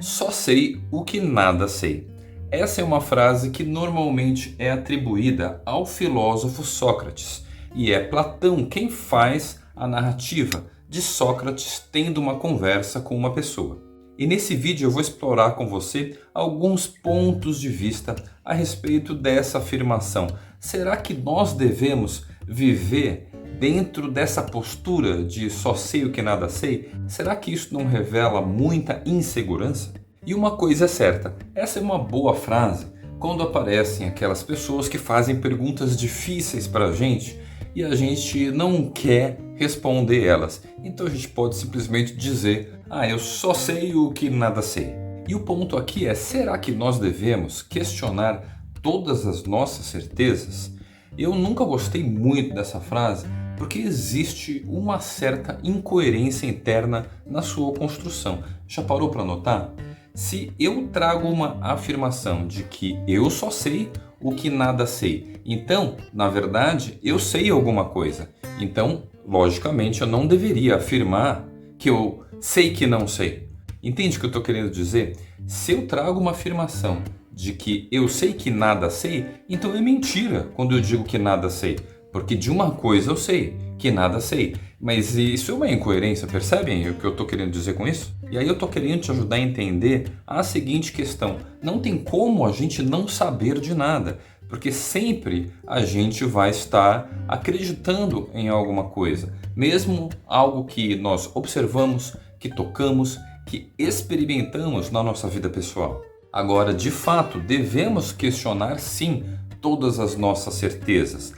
Só sei o que nada sei. Essa é uma frase que normalmente é atribuída ao filósofo Sócrates, e é Platão quem faz a narrativa de Sócrates tendo uma conversa com uma pessoa. E nesse vídeo eu vou explorar com você alguns pontos de vista a respeito dessa afirmação. Será que nós devemos viver dentro dessa postura de só sei o que nada sei? Será que isso não revela muita insegurança? E uma coisa é certa, essa é uma boa frase quando aparecem aquelas pessoas que fazem perguntas difíceis para a gente e a gente não quer responder elas. Então a gente pode simplesmente dizer, eu só sei o que nada sei. E o ponto aqui é, será que nós devemos questionar todas as nossas certezas? Eu nunca gostei muito dessa frase porque existe uma certa incoerência interna na sua construção. Já parou para notar? Se eu trago uma afirmação de que eu só sei o que nada sei, então, na verdade, eu sei alguma coisa. Então, logicamente, eu não deveria afirmar que eu sei que não sei. Entende o que eu estou querendo dizer? Se eu trago uma afirmação de que eu sei que nada sei, então é mentira quando eu digo que nada sei. Porque de uma coisa eu sei, que nada sei. Mas isso é uma incoerência, percebem o que eu estou querendo dizer com isso? E aí eu estou querendo te ajudar a entender a seguinte questão. Não tem como a gente não saber de nada, porque sempre a gente vai estar acreditando em alguma coisa. Mesmo algo que nós observamos, que tocamos, que experimentamos na nossa vida pessoal. Agora, de fato, devemos questionar sim todas as nossas certezas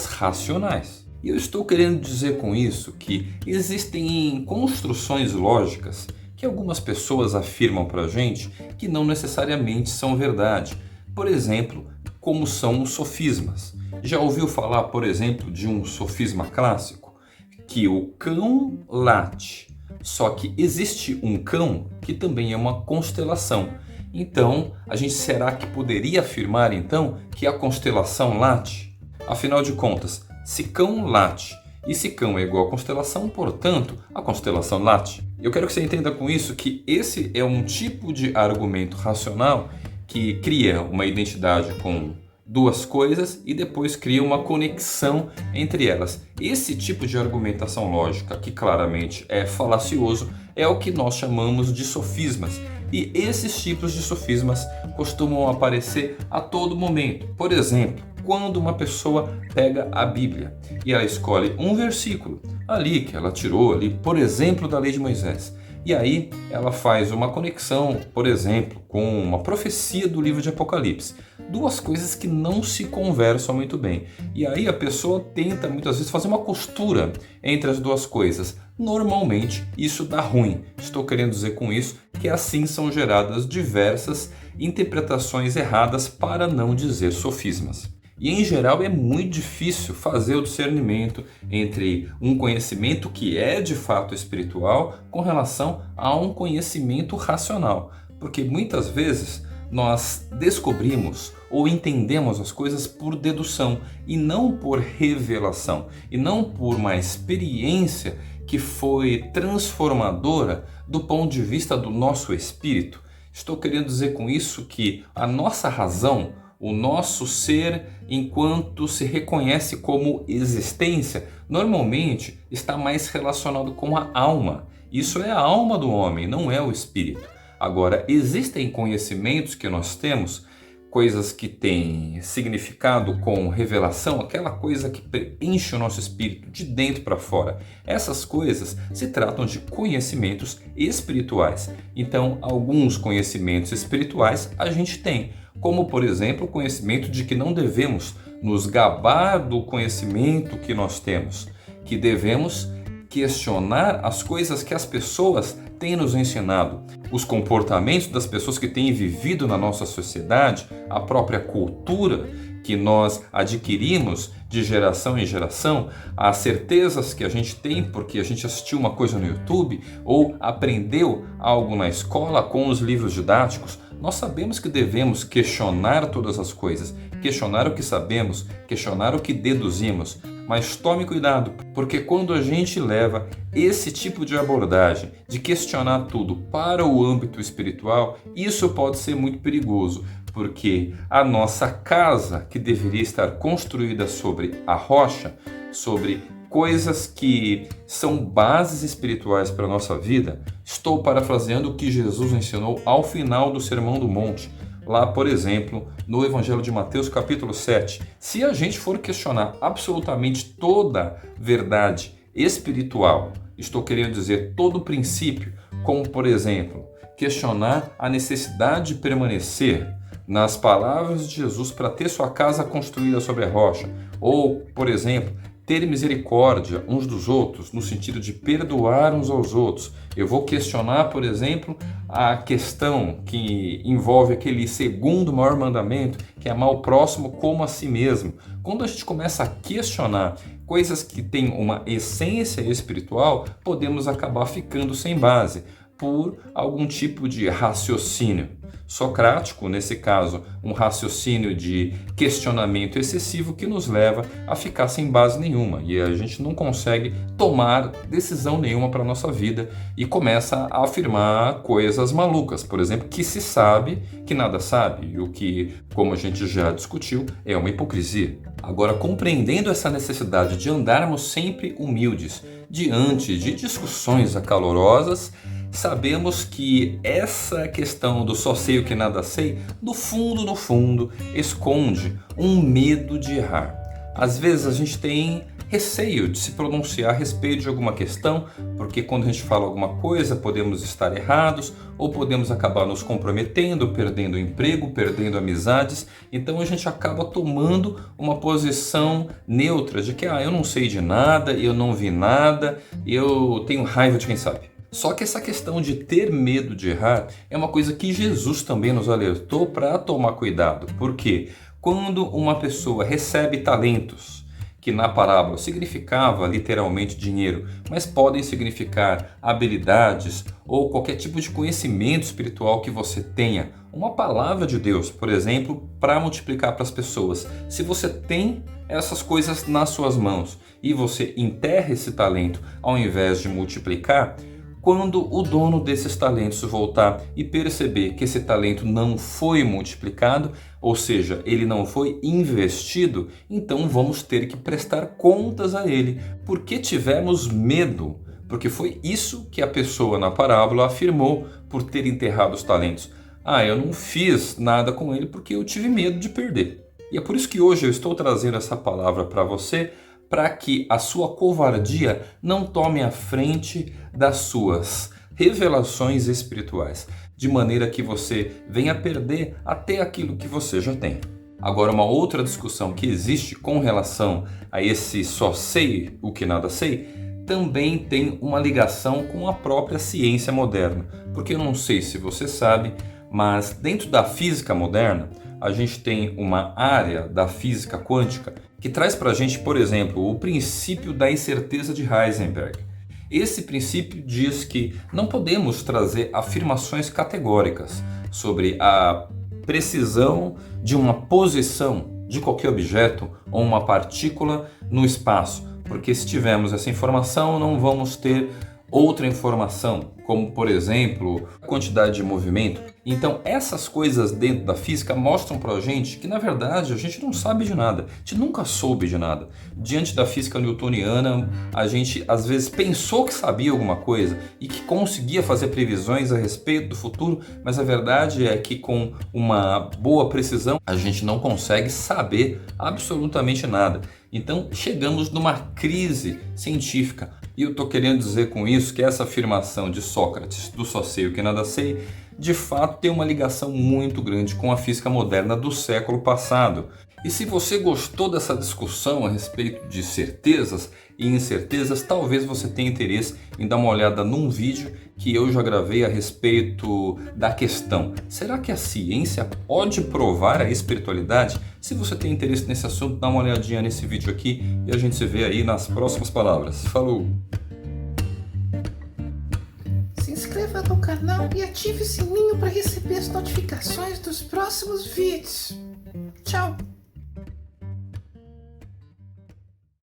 racionais. E eu estou querendo dizer com isso que existem construções lógicas que algumas pessoas afirmam para a gente que não necessariamente são verdade. Por exemplo, como são os sofismas. Já ouviu falar, por exemplo, de um sofisma clássico? Que o cão late. Só que existe um cão que também é uma constelação. Então, será que poderia afirmar então que a constelação late? Afinal de contas, se cão late e se cão é igual a constelação, portanto, a constelação late. Eu quero que você entenda com isso que esse é um tipo de argumento racional que cria uma identidade com duas coisas e depois cria uma conexão entre elas. Esse tipo de argumentação lógica, que claramente é falacioso, é o que nós chamamos de sofismas. E esses tipos de sofismas costumam aparecer a todo momento. Por exemplo, quando uma pessoa pega a Bíblia e ela escolhe um versículo ali que ela tirou ali, por exemplo, da lei de Moisés. E aí ela faz uma conexão, por exemplo, com uma profecia do livro de Apocalipse. Duas coisas que não se conversam muito bem. E aí a pessoa tenta muitas vezes fazer uma costura entre as duas coisas. Normalmente isso dá ruim. Estou querendo dizer com isso que assim são geradas diversas interpretações erradas, para não dizer sofismas. E em geral é muito difícil fazer o discernimento entre um conhecimento que é de fato espiritual com relação a um conhecimento racional. Porque muitas vezes nós descobrimos ou entendemos as coisas por dedução e não por revelação, e não por uma experiência que foi transformadora do ponto de vista do nosso espírito. Estou querendo dizer com isso que a nossa razão, o nosso ser, enquanto se reconhece como existência, normalmente está mais relacionado com a alma. Isso é a alma do homem, não é o espírito. Agora, existem conhecimentos que nós temos, coisas que têm significado com revelação, aquela coisa que preenche o nosso espírito de dentro para fora. Essas coisas se tratam de conhecimentos espirituais. Então, alguns conhecimentos espirituais a gente tem, como por exemplo o conhecimento de que não devemos nos gabar do conhecimento que nós temos, que devemos questionar as coisas que as pessoas têm nos ensinado, os comportamentos das pessoas que têm vivido na nossa sociedade, a própria cultura que nós adquirimos de geração em geração, as certezas que a gente tem porque a gente assistiu uma coisa no YouTube ou aprendeu algo na escola com os livros didáticos. Nós sabemos que devemos questionar todas as coisas, questionar o que sabemos, questionar o que deduzimos. mas tome cuidado, porque quando a gente leva esse tipo de abordagem, de questionar tudo para o âmbito espiritual, isso pode ser muito perigoso, porque a nossa casa, que deveria estar construída sobre a rocha, sobre coisas que são bases espirituais para a nossa vida, estou parafraseando o que Jesus ensinou ao final do Sermão do Monte. Lá, por exemplo, no Evangelho de Mateus, capítulo 7, se a gente for questionar absolutamente toda verdade espiritual, estou querendo dizer todo princípio, como, por exemplo, questionar a necessidade de permanecer nas palavras de Jesus para ter sua casa construída sobre a rocha, ou, por exemplo, ter misericórdia uns dos outros, no sentido de perdoar uns aos outros. Eu vou questionar, por exemplo, a questão que envolve aquele segundo maior mandamento, que é amar o próximo como a si mesmo. Quando a gente começa a questionar coisas que têm uma essência espiritual, podemos acabar ficando sem base por algum tipo de raciocínio socrático, nesse caso, um raciocínio de questionamento excessivo que nos leva a ficar sem base nenhuma e a gente não consegue tomar decisão nenhuma para a nossa vida e começa a afirmar coisas malucas, por exemplo, que se sabe que nada sabe, e o que, como a gente já discutiu, é uma hipocrisia. Agora, compreendendo essa necessidade de andarmos sempre humildes diante de discussões acalorosas, sabemos que essa questão do só sei o que nada sei, no fundo, esconde um medo de errar. Às vezes a gente tem receio de se pronunciar a respeito de alguma questão, porque quando a gente fala alguma coisa podemos estar errados ou podemos acabar nos comprometendo, perdendo o emprego, perdendo amizades. Então a gente acaba tomando uma posição neutra de que eu não sei de nada, eu não vi nada, eu tenho raiva de quem sabe. Só que essa questão de ter medo de errar é uma coisa que Jesus também nos alertou para tomar cuidado. Porque quando uma pessoa recebe talentos, que na parábola significava literalmente dinheiro, mas podem significar habilidades ou qualquer tipo de conhecimento espiritual que você tenha, uma palavra de Deus, por exemplo, para multiplicar para as pessoas. Se você tem essas coisas nas suas mãos e você enterra esse talento ao invés de multiplicar, quando o dono desses talentos voltar e perceber que esse talento não foi multiplicado, ou seja, ele não foi investido, então vamos ter que prestar contas a ele, porque tivemos medo, porque foi isso que a pessoa na parábola afirmou por ter enterrado os talentos. Eu não fiz nada com ele porque eu tive medo de perder. E é por isso que hoje eu estou trazendo essa palavra para você, para que a sua covardia não tome a frente das suas revelações espirituais, de maneira que você venha perder até aquilo que você já tem. Agora, uma outra discussão que existe com relação a esse só sei o que nada sei, também tem uma ligação com a própria ciência moderna, porque eu não sei se você sabe, mas dentro da física moderna, a gente tem uma área da física quântica que traz para a gente, por exemplo, o princípio da incerteza de Heisenberg. Esse princípio diz que não podemos trazer afirmações categóricas sobre a precisão de uma posição de qualquer objeto ou uma partícula no espaço, porque se tivermos essa informação, não vamos ter outra informação, como por exemplo, a quantidade de movimento. Então essas coisas dentro da física mostram pra gente que na verdade a gente não sabe de nada, a gente nunca soube de nada. Diante da física newtoniana, a gente às vezes pensou que sabia alguma coisa e que conseguia fazer previsões a respeito do futuro, mas a verdade é que com uma boa precisão a gente não consegue saber absolutamente nada. Então chegamos numa crise científica. E eu estou querendo dizer com isso que essa afirmação de Sócrates, do só sei o que nada sei, de fato tem uma ligação muito grande com a física moderna do século passado. E se você gostou dessa discussão a respeito de certezas e incertezas, talvez você tenha interesse em dar uma olhada num vídeo que eu já gravei a respeito da questão: será que a ciência pode provar a espiritualidade? Se você tem interesse nesse assunto, dá uma olhadinha nesse vídeo aqui e a gente se vê aí nas próximas palavras. Falou! Se inscreva no canal e ative o sininho para receber as notificações dos próximos vídeos. Tchau!